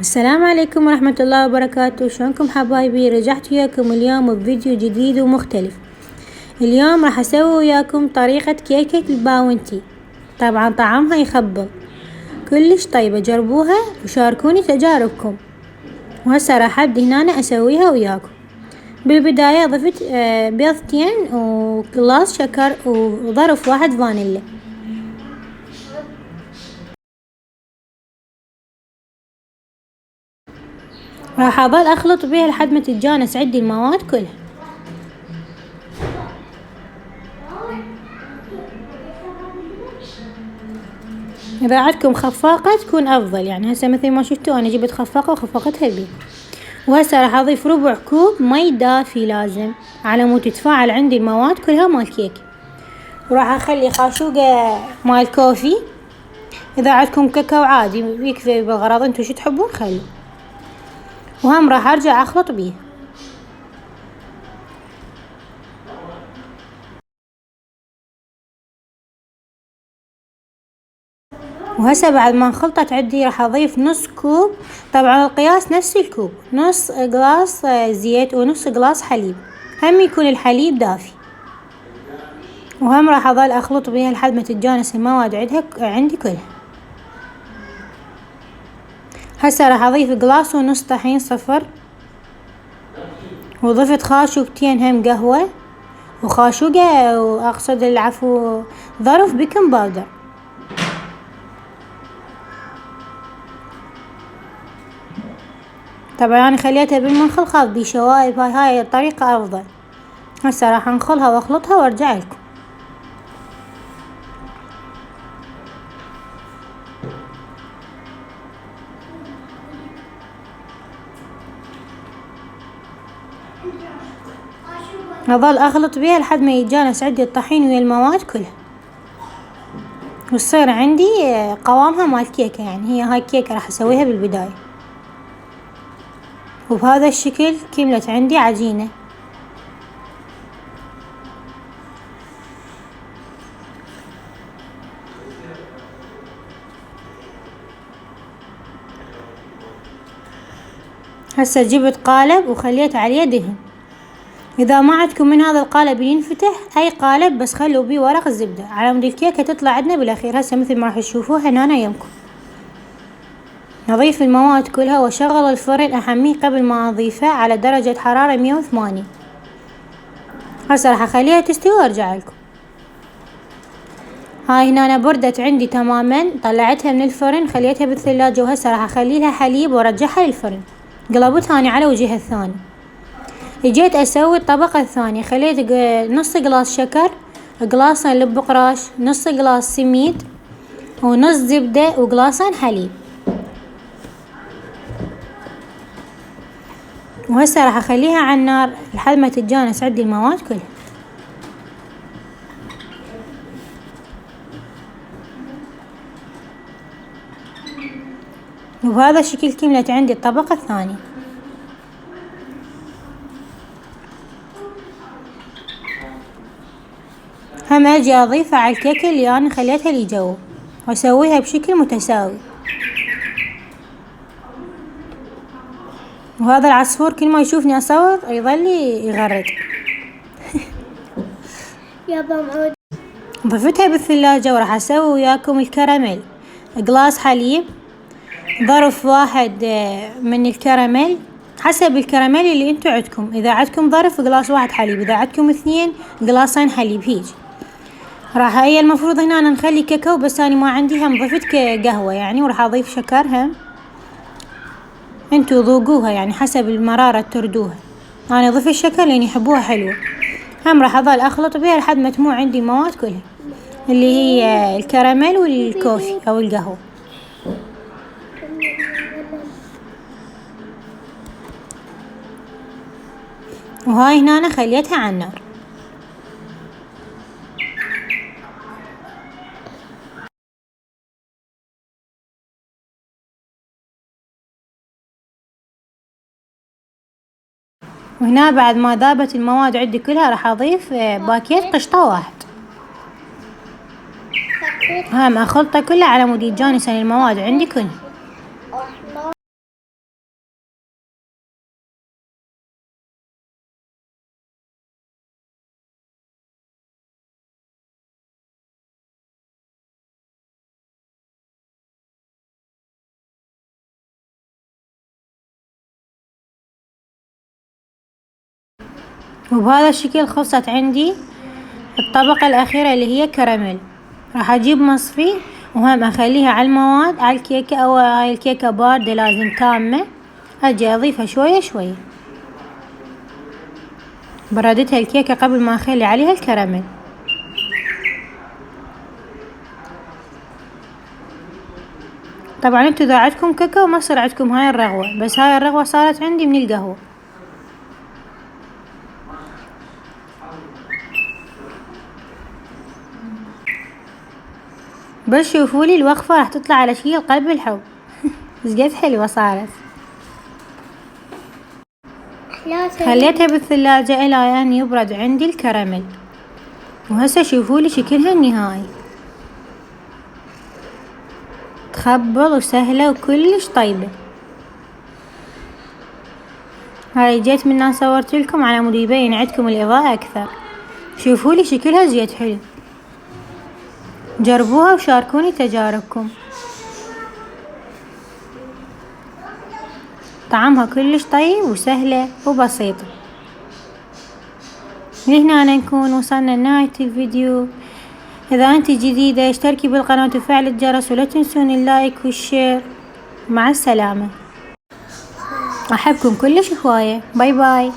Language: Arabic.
السلام عليكم ورحمة الله وبركاته. شلونكم حبايبي؟ رجعت وياكم اليوم بفيديو جديد ومختلف. اليوم راح اسوي وياكم طريقة كيكة الباونتي. طبعا طعمها يخبل كلش طيبة، جربوها وشاركوني تجاربكم. وهسه راح ابدي هنا اسويها وياكم. بالبداية ضفت بيضتين وقلاص شكر وظرف واحد فانيلا. راح اظل اخلط بيها لحد ما تتجانس عندي المواد كلها. اذا عندكم خفاقة تكون افضل، يعني هسه مثل ما شفتوا انا جبت خفاقة وخفقتها بيه. وهسه راح اضيف ربع كوب مي دافي لازم على مود تتفاعل عندي المواد كلها مال كيك. وراح اخلي خاشوقة مال كوفي، اذا عندكم كاكاو عادي يكفي بالغرض انتو شو تحبون خلوا. وهم راح ارجع اخلط بيه. وهسه بعد ما انخلطت عندي راح اضيف نص كوب، طبعا القياس نفس الكوب، نص قلاص زيت ونص قلاص حليب، هم يكون الحليب دافي. وهم راح اظل اخلط بيها لحد ما تتجانس المواد عندي كلها. هسه راح اضيف قلاص ونص طحين صفر، وضفت خاشوقتين هم قهوة، وخاشوقة واقصد العفو ظرف بيكنج باودر. طبعا انا خليتها بالمنخل خاف بيه شوايب، هاي الطريقة افضل. هسه راح انخلها واخلطها وارجع لكم. اظل اخلط بيها لحد ما يتجانس عندي الطحين ويا المواد كلها، وتصير عندي قوامها مال كيكة، يعني هي هاي كيكة راح اسويها بالبداية. وبهذا الشكل كملت عندي عجينة. هسه جبت قالب وخليت عليه دهن. اذا ما عندكم من هذا القالب اللي ينفتح، اي قالب بس خلوا بيه ورق الزبدة على مود الكيكة تطلع عندنا بالاخير. هسه مثل ما راح تشوفوها هنا يمكم. نضيف المواد كلها واشغل الفرن، احميه قبل ما اضيفه على درجة حرارة 180. هسه راح اخليها تستوي وارجع لكم. هاي هنا بردت عندي تماما، طلعتها من الفرن خليتها بالثلاجة. وهسه راح اخلي لها حليب وارجعها للفرن. قلبتها اني على وجهها الثاني. اجيت اسوي الطبقة الثانية، خليت نص قلاص شكر، قلاصين لب قراش، نص قلاص سميد، ونص زبدة، وقلاصين حليب. وهسه راح اخليها على النار لحد ما تتجانس عندي المواد كلها. وبهذا الشكل كملت عندي الطبقة الثانية. هم اجي اضيفها على الكيكة اللي انا خليتها لي جوا، واسويها بشكل متساوي. وهذا العصفور كل ما يشوفني اصور يظل يغرد. ضفتها بالثلاجة وراح اسوي وياكم الكراميل. قلاص حليب، ظرف واحد من الكراميل حسب الكراميل اللي انتو عندكم. اذا عندكم ظرف قلاص واحد حليب، اذا عندكم اثنين قلاصين حليب هيج. راح هي المفروض هنا أنا نخلي كاكاو، بس أنا ما عندي، هم ضفت قهوة يعني، وراح أضيف شكر هم. انتو ذوقوها يعني حسب المرارة تردوها. أنا ضفت الشكر لأن يحبوها حلوة. هم راح أظل أخلط بيها لحد ما تموع عندي مواد كلها، اللي هي الكراميل والكوفي أو القهوة. وهاي هنا أنا خليتها على النار. وهنا بعد ما ذابت المواد عندي كلها راح اضيف باكيت قشطة واحد. هم اخلطه كله على مود يتجانس المواد عندي كلها. وبهذا الشكل خلصت عندي الطبقة الأخيرة اللي هي كراميل. راح أجيب مصفي وهم أخليها على المواد على الكيكة، أو هاي الكيكة باردة لازم تامة، أجي أضيفها شوية شوية. بردتها الكيكة قبل ما أخلي عليها الكراميل. طبعا انتو اذا عندكم كاكاو ما يصير عندكم هاي الرغوة، بس هاي الرغوة صارت عندي من القهوة. بس شوفولي الوقفة راح تطلع على شكل قلب الحب. قد حلوة صارت. خليتها بالثلاجة الى ان يبرد عندي الكراميل، وهسه شوفولي شكلها النهائي. تخبل وسهلة وكلش طيبة. هاي جيت من ناس صورت لكم على مود يبين عندكم الإضاءة أكثر. شوفولي شكلها زيت حلو. جربوها وشاركوني تجاربكم. طعمها كلش طيب وسهلة وبسيطة. لهنا نكون وصلنا لنهاية الفيديو. إذا أنت جديدة اشتركي بالقناة وفعل الجرس، ولا تنسون اللايك والشير. مع السلامة. أحبكم كلش هواية. باي باي.